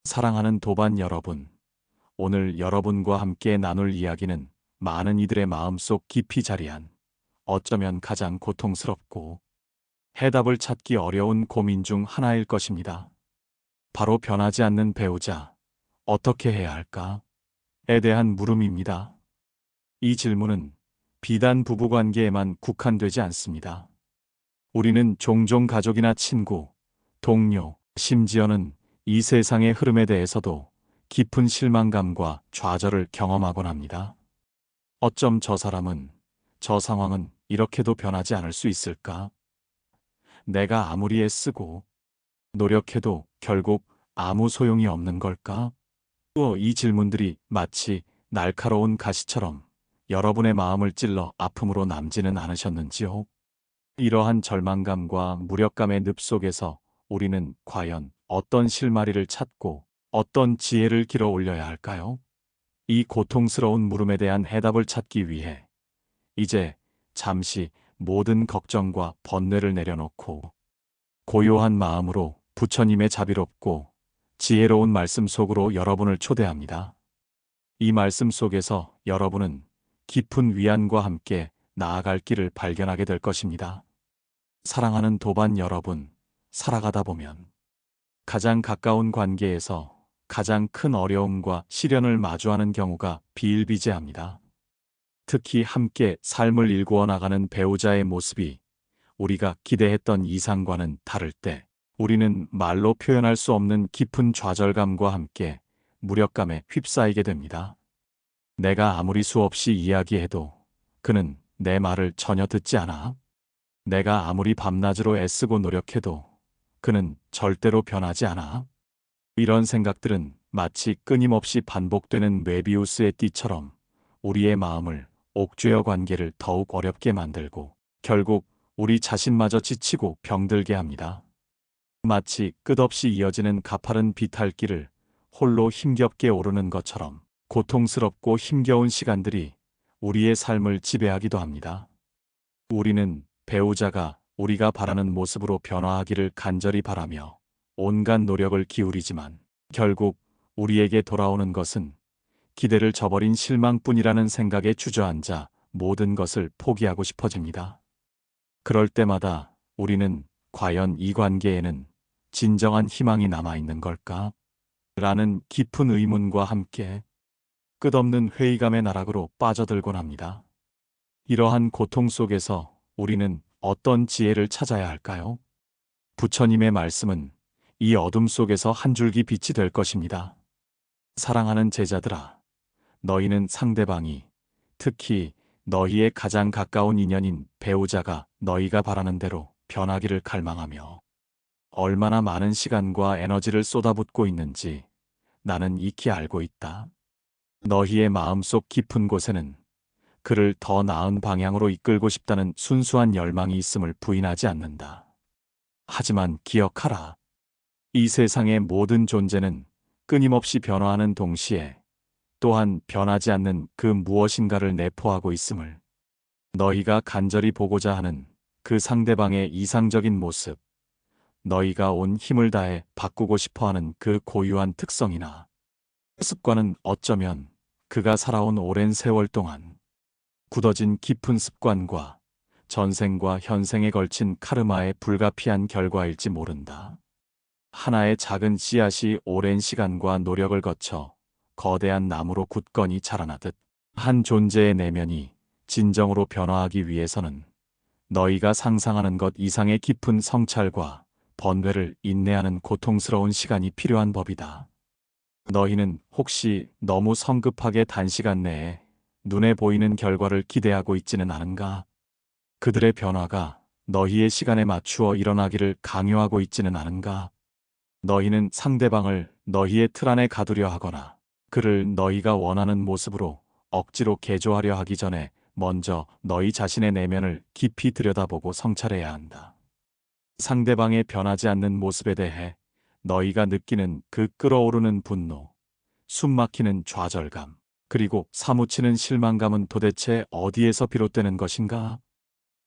사랑하는 도반 여러분, 오늘 여러분과 함께 나눌 이야기는 많은 이들의 마음속 깊이 자리한 어쩌면 가장 고통스럽고 해답을 찾기 어려운 고민 중 하나일 것입니다. 바로 변하지 않는 배우자, 어떻게 해야 할까? 에 대한 물음입니다. 이 질문은 비단 부부관계에만 국한되지 않습니다. 우리는 종종 가족이나 친구, 동료, 심지어는 이 세상의 흐름에 대해서도 깊은 실망감과 좌절을 경험하곤 합니다. 어쩜 저 사람은, 저 상황은 이렇게도 변하지 않을 수 있을까? 내가 아무리 애쓰고 노력해도 결국 아무 소용이 없는 걸까? 또 이 질문들이 마치 날카로운 가시처럼 여러분의 마음을 찔러 아픔으로 남지는 않으셨는지요? 이러한 절망감과 무력감의 늪 속에서 우리는 과연 어떤 실마리를 찾고 어떤 지혜를 길어 올려야 할까요? 이 고통스러운 물음에 대한 해답을 찾기 위해 이제 잠시 모든 걱정과 번뇌를 내려놓고 고요한 마음으로 부처님의 자비롭고 지혜로운 말씀 속으로 여러분을 초대합니다. 이 말씀 속에서 여러분은 깊은 위안과 함께 나아갈 길을 발견하게 될 것입니다. 사랑하는 도반 여러분, 살아가다 보면 가장 가까운 관계에서 가장 큰 어려움과 시련을 마주하는 경우가 비일비재합니다. 특히 함께 삶을 일구어 나가는 배우자의 모습이 우리가 기대했던 이상과는 다를 때 우리는 말로 표현할 수 없는 깊은 좌절감과 함께 무력감에 휩싸이게 됩니다. 내가 아무리 수없이 이야기해도 그는 내 말을 전혀 듣지 않아. 내가 아무리 밤낮으로 애쓰고 노력해도 그는 절대로 변하지 않아. 이런 생각들은 마치 끊임없이 반복되는 메비우스의 띠처럼 우리의 마음을 옥죄어 관계를 더욱 어렵게 만들고 결국 우리 자신마저 지치고 병들게 합니다. 마치 끝없이 이어지는 가파른 비탈길을 홀로 힘겹게 오르는 것처럼 고통스럽고 힘겨운 시간들이 우리의 삶을 지배하기도 합니다. 우리는 배우자가 우리가 바라는 모습으로 변화하기를 간절히 바라며 온갖 노력을 기울이지만 결국 우리에게 돌아오는 것은 기대를 저버린 실망뿐이라는 생각에 주저앉아 모든 것을 포기하고 싶어집니다. 그럴 때마다 우리는 과연 이 관계에는 진정한 희망이 남아있는 걸까? 라는 깊은 의문과 함께 끝없는 회의감의 나락으로 빠져들곤 합니다. 이러한 고통 속에서 우리는 어떤 지혜를 찾아야 할까요? 부처님의 말씀은 이 어둠 속에서 한 줄기 빛이 될 것입니다. 사랑하는 제자들아, 너희는 상대방이, 특히 너희의 가장 가까운 인연인 배우자가 너희가 바라는 대로 변하기를 갈망하며 얼마나 많은 시간과 에너지를 쏟아붓고 있는지 나는 익히 알고 있다. 너희의 마음속 깊은 곳에는 그를 더 나은 방향으로 이끌고 싶다는 순수한 열망이 있음을 부인하지 않는다. 하지만 기억하라. 이 세상의 모든 존재는 끊임없이 변화하는 동시에 또한 변하지 않는 그 무엇인가를 내포하고 있음을, 너희가 간절히 보고자 하는 그 상대방의 이상적인 모습, 너희가 온 힘을 다해 바꾸고 싶어하는 그 고유한 특성이나 습관은 어쩌면 그가 살아온 오랜 세월 동안 굳어진 깊은 습관과 전생과 현생에 걸친 카르마의 불가피한 결과일지 모른다. 하나의 작은 씨앗이 오랜 시간과 노력을 거쳐 거대한 나무로 굳건히 자라나듯 한 존재의 내면이 진정으로 변화하기 위해서는 너희가 상상하는 것 이상의 깊은 성찰과 번뇌를 인내하는 고통스러운 시간이 필요한 법이다. 너희는 혹시 너무 성급하게 단시간 내에 눈에 보이는 결과를 기대하고 있지는 않은가? 그들의 변화가 너희의 시간에 맞추어 일어나기를 강요하고 있지는 않은가? 너희는 상대방을 너희의 틀 안에 가두려 하거나 그를 너희가 원하는 모습으로 억지로 개조하려 하기 전에 먼저 너희 자신의 내면을 깊이 들여다보고 성찰해야 한다. 상대방의 변하지 않는 모습에 대해 너희가 느끼는 그 끓어오르는 분노, 숨막히는 좌절감, 그리고 사무치는 실망감은 도대체 어디에서 비롯되는 것인가?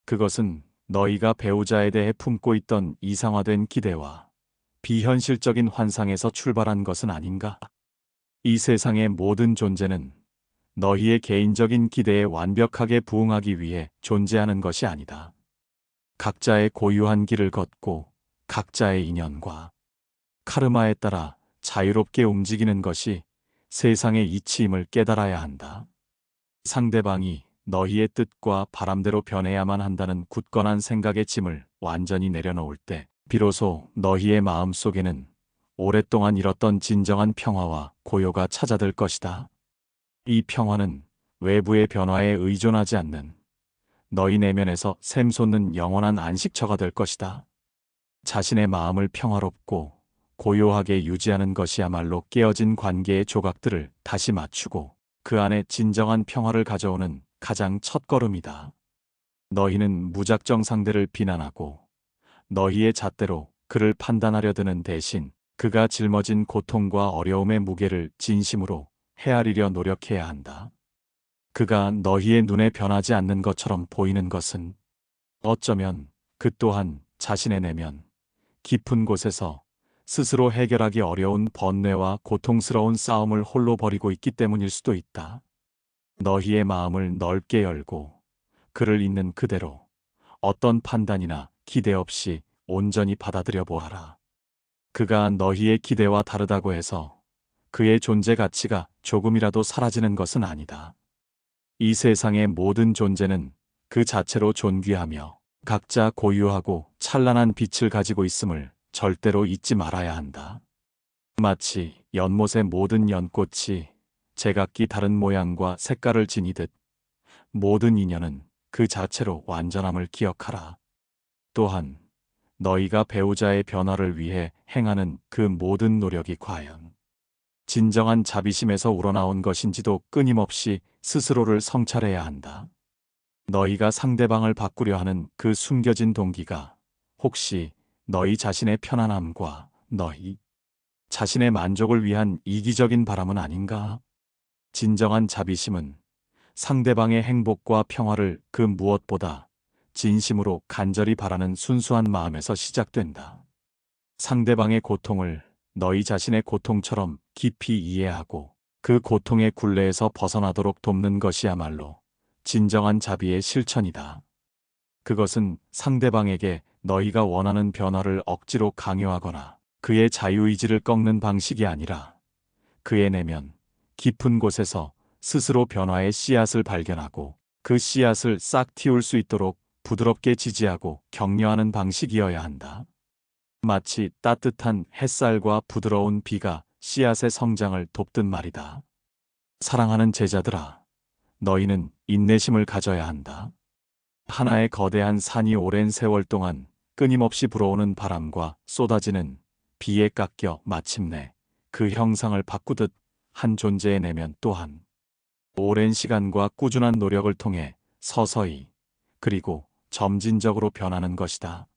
그것은 너희가 배우자에 대해 품고 있던 이상화된 기대와 비현실적인 환상에서 출발한 것은 아닌가? 이 세상의 모든 존재는 너희의 개인적인 기대에 완벽하게 부응하기 위해 존재하는 것이 아니다. 각자의 고유한 길을 걷고 각자의 인연과 카르마에 따라 자유롭게 움직이는 것이 세상의 이치임을 깨달아야 한다. 상대방이 너희의 뜻과 바람대로 변해야만 한다는 굳건한 생각의 짐을 완전히 내려놓을 때 비로소 너희의 마음 속에는 오랫동안 잃었던 진정한 평화와 고요가 찾아들 것이다. 이 평화는 외부의 변화에 의존하지 않는 너희 내면에서 샘솟는 영원한 안식처가 될 것이다. 자신의 마음을 평화롭고 고요하게 유지하는 것이야말로 깨어진 관계의 조각들을 다시 맞추고 그 안에 진정한 평화를 가져오는 가장 첫걸음이다. 너희는 무작정 상대를 비난하고 너희의 잣대로 그를 판단하려 드는 대신 그가 짊어진 고통과 어려움의 무게를 진심으로 헤아리려 노력해야 한다. 그가 너희의 눈에 변하지 않는 것처럼 보이는 것은 어쩌면 그 또한 자신의 내면 깊은 곳에서 스스로 해결하기 어려운 번뇌와 고통스러운 싸움을 홀로 벌이고 있기 때문일 수도 있다. 너희의 마음을 넓게 열고 그를 있는 그대로 어떤 판단이나 기대 없이 온전히 받아들여 보아라. 그가 너희의 기대와 다르다고 해서 그의 존재 가치가 조금이라도 사라지는 것은 아니다. 이 세상의 모든 존재는 그 자체로 존귀하며 각자 고유하고 찬란한 빛을 가지고 있음을 절대로 잊지 말아야 한다. 마치 연못의 모든 연꽃이 제각기 다른 모양과 색깔을 지니듯 모든 인연은 그 자체로 완전함을 기억하라. 또한 너희가 배우자의 변화를 위해 행하는 그 모든 노력이 과연 진정한 자비심에서 우러나온 것인지도 끊임없이 스스로를 성찰해야 한다. 너희가 상대방을 바꾸려 하는 그 숨겨진 동기가 혹시 너희 자신의 편안함과 너희 자신의 만족을 위한 이기적인 바람은 아닌가? 진정한 자비심은 상대방의 행복과 평화를 그 무엇보다 진심으로 간절히 바라는 순수한 마음에서 시작된다. 상대방의 고통을 너희 자신의 고통처럼 깊이 이해하고 그 고통의 굴레에서 벗어나도록 돕는 것이야말로 진정한 자비의 실천이다. 그것은 상대방에게 너희가 원하는 변화를 억지로 강요하거나 그의 자유의지를 꺾는 방식이 아니라 그의 내면 깊은 곳에서 스스로 변화의 씨앗을 발견하고 그 씨앗을 싹 틔울 수 있도록 부드럽게 지지하고 격려하는 방식이어야 한다. 마치 따뜻한 햇살과 부드러운 비가 씨앗의 성장을 돕듯 말이다. 사랑하는 제자들아, 너희는 인내심을 가져야 한다. 하나의 거대한 산이 오랜 세월 동안 끊임없이 불어오는 바람과 쏟아지는 비에 깎여 마침내 그 형상을 바꾸듯 한 존재의 내면 또한 오랜 시간과 꾸준한 노력을 통해 서서히 그리고 점진적으로 변하는 것이다.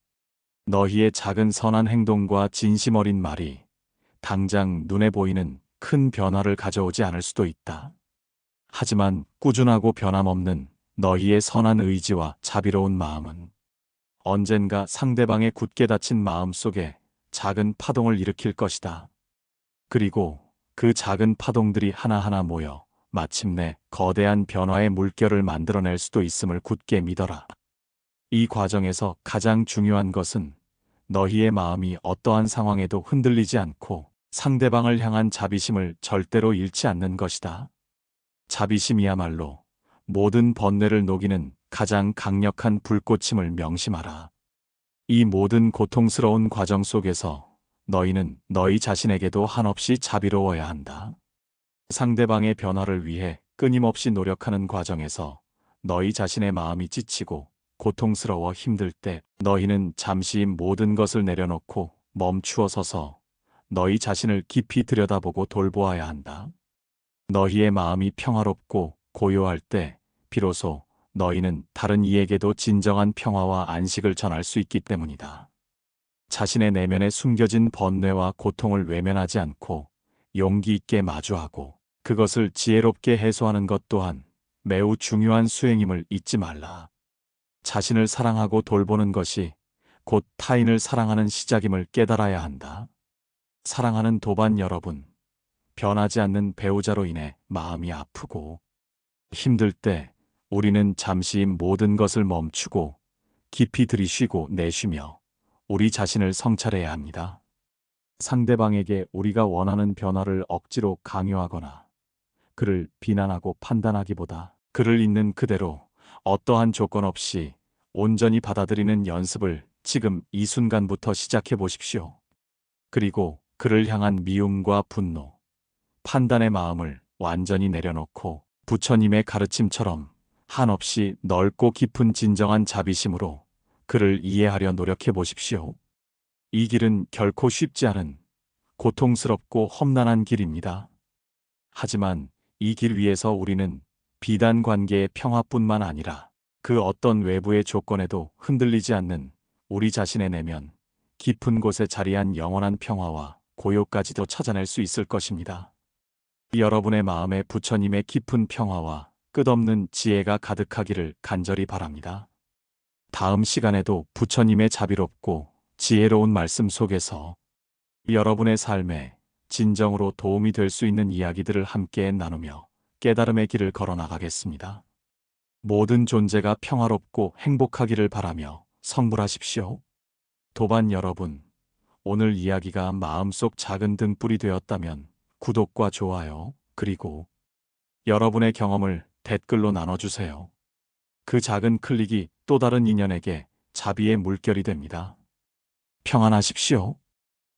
너희의 작은 선한 행동과 진심 어린 말이 당장 눈에 보이는 큰 변화를 가져오지 않을 수도 있다. 하지만 꾸준하고 변함없는 너희의 선한 의지와 자비로운 마음은 언젠가 상대방의 굳게 닫힌 마음 속에 작은 파동을 일으킬 것이다. 그리고 그 작은 파동들이 하나하나 모여 마침내 거대한 변화의 물결을 만들어낼 수도 있음을 굳게 믿어라. 이 과정에서 가장 중요한 것은 너희의 마음이 어떠한 상황에도 흔들리지 않고 상대방을 향한 자비심을 절대로 잃지 않는 것이다. 자비심이야말로 모든 번뇌를 녹이는 가장 강력한 불꽃임을 명심하라. 이 모든 고통스러운 과정 속에서 너희는 너희 자신에게도 한없이 자비로워야 한다. 상대방의 변화를 위해 끊임없이 노력하는 과정에서 너희 자신의 마음이 지치고 고통스러워 힘들 때 너희는 잠시 모든 것을 내려놓고 멈추어 서서 너희 자신을 깊이 들여다보고 돌보아야 한다. 너희의 마음이 평화롭고 고요할 때 비로소 너희는 다른 이에게도 진정한 평화와 안식을 전할 수 있기 때문이다. 자신의 내면에 숨겨진 번뇌와 고통을 외면하지 않고 용기 있게 마주하고 그것을 지혜롭게 해소하는 것 또한 매우 중요한 수행임을 잊지 말라. 자신을 사랑하고 돌보는 것이 곧 타인을 사랑하는 시작임을 깨달아야 한다. 사랑하는 도반 여러분, 변하지 않는 배우자로 인해 마음이 아프고 힘들 때 우리는 잠시 모든 것을 멈추고 깊이 들이쉬고 내쉬며 우리 자신을 성찰해야 합니다. 상대방에게 우리가 원하는 변화를 억지로 강요하거나 그를 비난하고 판단하기보다 그를 있는 그대로 어떠한 조건 없이 온전히 받아들이는 연습을 지금 이 순간부터 시작해 보십시오. 그리고 그를 향한 미움과 분노, 판단의 마음을 완전히 내려놓고 부처님의 가르침처럼 한없이 넓고 깊은 진정한 자비심으로 그를 이해하려 노력해 보십시오. 이 길은 결코 쉽지 않은 고통스럽고 험난한 길입니다. 하지만 이 길 위에서 우리는 비단 관계의 평화뿐만 아니라 그 어떤 외부의 조건에도 흔들리지 않는 우리 자신의 내면 깊은 곳에 자리한 영원한 평화와 고요까지도 찾아낼 수 있을 것입니다. 여러분의 마음에 부처님의 깊은 평화와 끝없는 지혜가 가득하기를 간절히 바랍니다. 다음 시간에도 부처님의 자비롭고 지혜로운 말씀 속에서 여러분의 삶에 진정으로 도움이 될 수 있는 이야기들을 함께 나누며 깨달음의 길을 걸어 나가겠습니다. 모든 존재가 평화롭고 행복하기를 바라며 성불하십시오. 도반 여러분, 오늘 이야기가 마음속 작은 등불이 되었다면 구독과 좋아요, 그리고 여러분의 경험을 댓글로 나눠주세요. 그 작은 클릭이 또 다른 인연에게 자비의 물결이 됩니다. 평안하십시오.